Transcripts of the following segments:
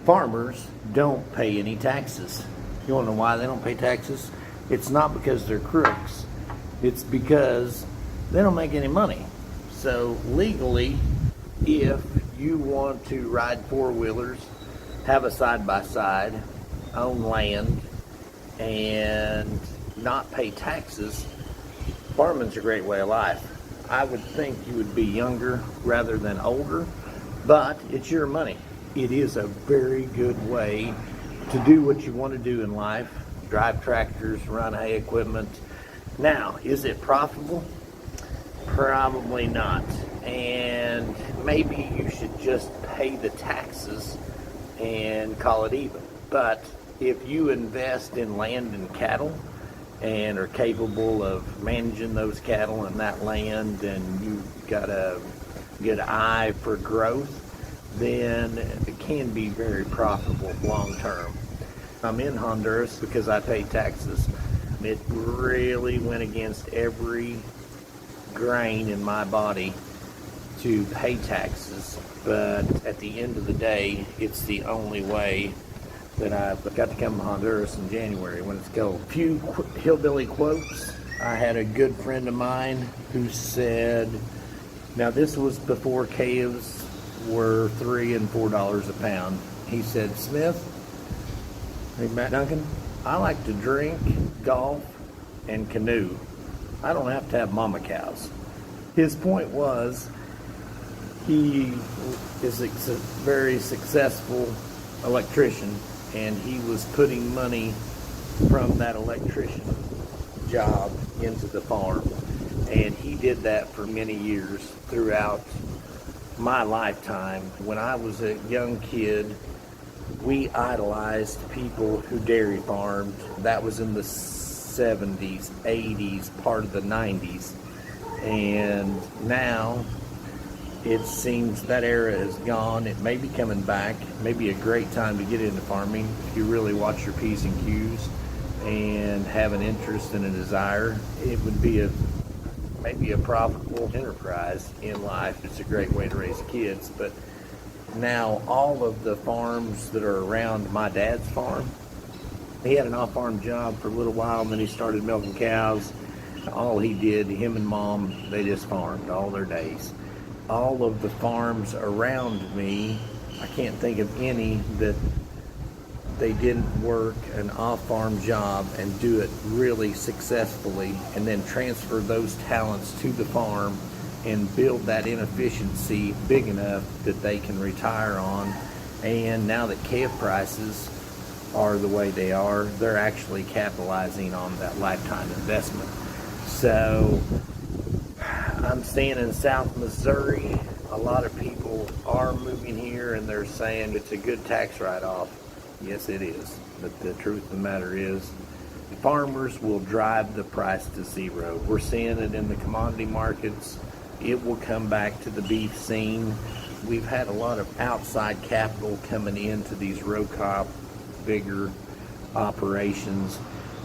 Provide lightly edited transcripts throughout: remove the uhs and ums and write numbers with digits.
Farmers don't pay any taxes. You want to know why they don't pay taxes? It's not because they're crooks. It's because they don't make any money. So legally, if you want to ride four-wheelers, have a side-by-side, own land, and not pay taxes, farming's a great way of life. I would think you would be younger rather than older, but it's your money. It is a very good way to do what you want to do in life, drive tractors, run hay equipment. Now, is it profitable? Probably not. And maybe you should just pay the taxes and call it even. But if you invest in land and cattle and are capable of managing those cattle and that land, and you've got a good eye for growth, then it can be very profitable long term. I'm in Honduras because I pay taxes. It really went against every grain in my body to pay taxes, but at the end of the day, it's the only way that I've got to come to Honduras in January when it's cold. A few hillbilly quotes. I had a good friend of mine who said, now this was before calves were $3 and $4 a pound. He said, Smith, hey Matt Duncan, I like to drink, golf, and canoe. I don't have to have mama cows. His point was, he is a very successful electrician, and he was putting money from that electrician job into the farm. And he did that for many years throughout my lifetime. When I was a young kid, we idolized people who dairy farmed. That was in the 70s, 80s, part of the 90s. And now it seems that era is gone. It may be coming back. It may be a great time to get into farming if you really watch your P's and Q's and have an interest and a desire. It would be maybe a profitable enterprise in life. It's a great way to raise kids. But now all of the farms that are around my dad's farm, he had an off-farm job for a little while, and then he started milking cows. All he did, him and mom, they just farmed all their days. All of the farms around me, I can't think of any that they didn't work an off-farm job and do it really successfully, and then transfer those talents to the farm and build that inefficiency big enough that they can retire on. And now that calf prices are the way they are, they're actually capitalizing on that lifetime investment. So I'm staying in South Missouri. A lot of people are moving here and they're saying it's a good tax write-off. Yes, it is. But the truth of the matter is, farmers will drive the price to zero. We're seeing it in the commodity markets. It will come back to the beef scene. We've had a lot of outside capital coming into these row crop, bigger operations.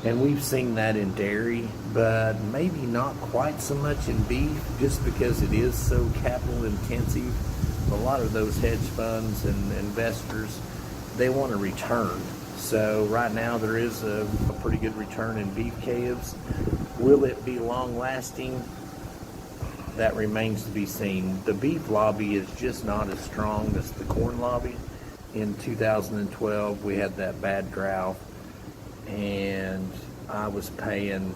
And we've seen that in dairy, but maybe not quite so much in beef, just because it is so capital intensive. A lot of those hedge funds and investors, they want a return. So right now there is a pretty good return in beef calves. Will it be long lasting? That remains to be seen. The beef lobby is just not as strong as the corn lobby. In 2012, we had that bad drought, and I was paying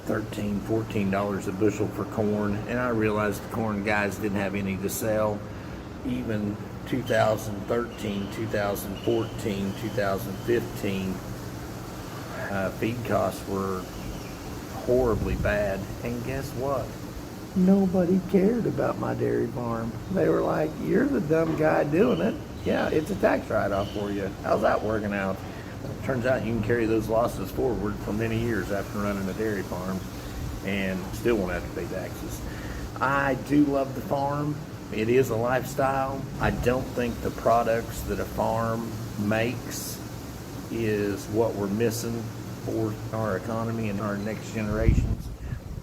$13, $14 a bushel for corn, and I realized the corn guys didn't have any to sell. Even 2013, 2014, 2015, feed costs were horribly bad. And guess what? Nobody cared about my dairy farm. They were like, you're the dumb guy doing it. Yeah, it's a tax write-off for you. How's that working out? Turns out you can carry those losses forward for many years after running a dairy farm and still won't have to pay taxes. I do love the farm. It is a lifestyle. I don't think the products that a farm makes is what we're missing for our economy and our next generations.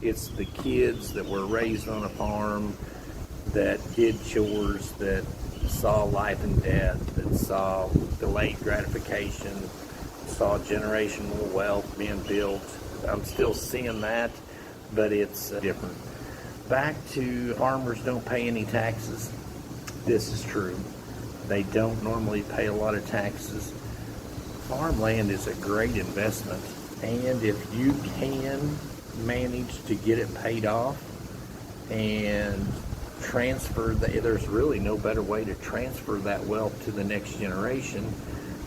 It's the kids that were raised on a farm, that did chores, that saw life and death, that saw delayed gratification, saw generational wealth being built. I'm still seeing that, but it's different. Back to farmers don't pay any taxes. This is true. They don't normally pay a lot of taxes. Farmland is a great investment, and if you can manage to get it paid off and transfer there's really no better way to transfer that wealth to the next generation.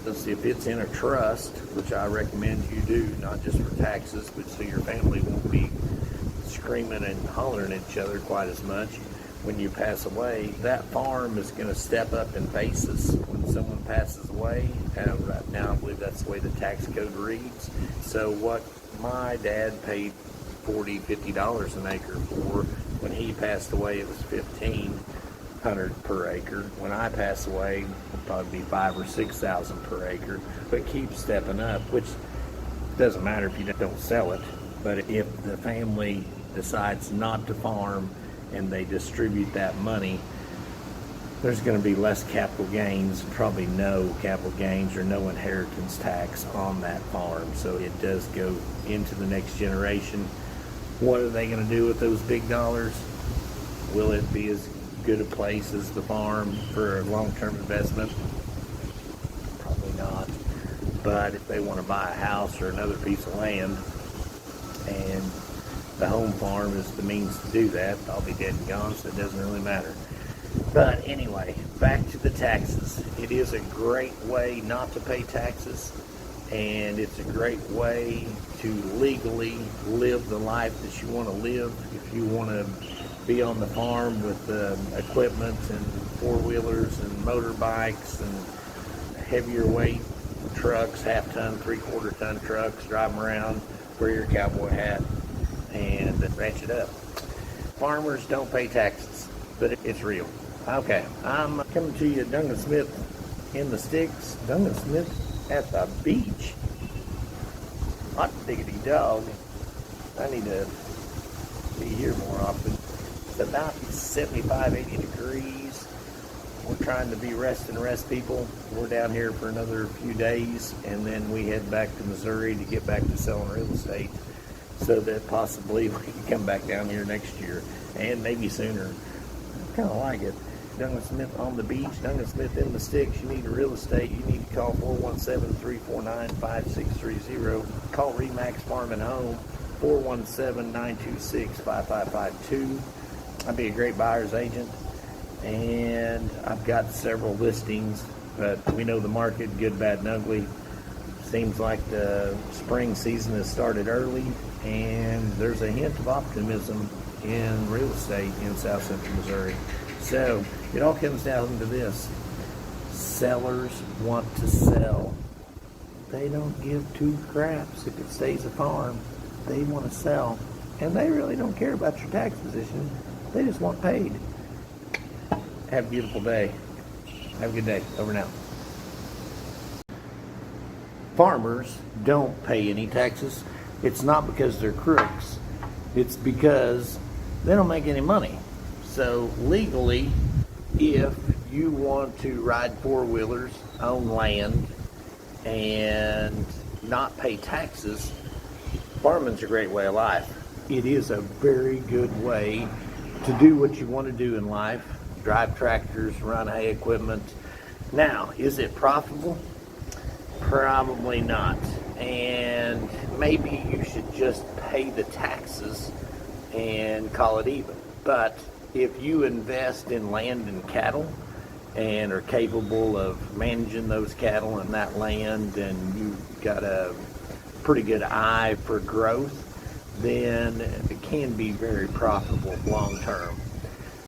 If it's in a trust, which I recommend you do, not just for taxes, but so your family won't be screaming and hollering at each other quite as much when you pass away, that farm is going to step up in basis when someone passes away. And right now, I believe that's the way the tax code reads. So what my dad paid $40-50 an acre for, when he passed away, it was $1,500 per acre. When I pass away, it'll probably be $5,000 or $6,000 per acre. But keep stepping up, which doesn't matter if you don't sell it. But if the family decides not to farm and they distribute that money, there's going to be less capital gains, probably no capital gains or no inheritance tax on that farm. So it does go into the next generation. What are they going to do with those big dollars? Will it be as good a place as the farm for a long-term investment? Probably not. But if they want to buy a house or another piece of land, and the home farm is the means to do that, I'll be dead and gone, so it doesn't really matter. But anyway, back to the taxes. It is a great way not to pay taxes, and it's a great way to legally live the life that you want to live. If you want to be on the farm with equipment and four-wheelers and motorbikes and heavier weight trucks, half-ton, three-quarter-ton trucks, drive them around, wear your cowboy hat, and ranch it up. Farmers don't pay taxes, but it's real. Okay, I'm coming to you, Duncan Smith in the sticks. Duncan Smith at the beach. Hot diggity dog. I need to be here more often. It's about 75, 80 degrees. We're trying to be rest people. We're down here for another few days, and then we head back to Missouri to get back to selling real estate, so that possibly we can come back down here next year, and maybe sooner. I kind of like it. Duncan Smith on the beach, Duncan Smith in the sticks. You need real estate, you need to call 417-349-5630. Call Remax Farm and Home, 417-926-5552. I'd be a great buyer's agent, and I've got several listings, but we know the market, good, bad, and ugly. Seems like the spring season has started early, and there's a hint of optimism in real estate in South Central Missouri. So it all comes down to this. Sellers want to sell. They don't give two craps if it stays a farm. They want to sell. And they really don't care about your tax position. They just want paid. Have a beautiful day. Have a good day. Over now. Farmers don't pay any taxes. It's not because they're crooks. It's because they don't make any money. So legally, if you want to ride four-wheelers, own land, and not pay taxes, farming's a great way of life. It is a very good way to do what you want to do in life. Drive tractors, run hay equipment. Now, is it profitable? Probably not. And maybe you should just pay the taxes and call it even. But if you invest in land and cattle and are capable of managing those cattle and that land, and you've got a pretty good eye for growth, then it can be very profitable long term.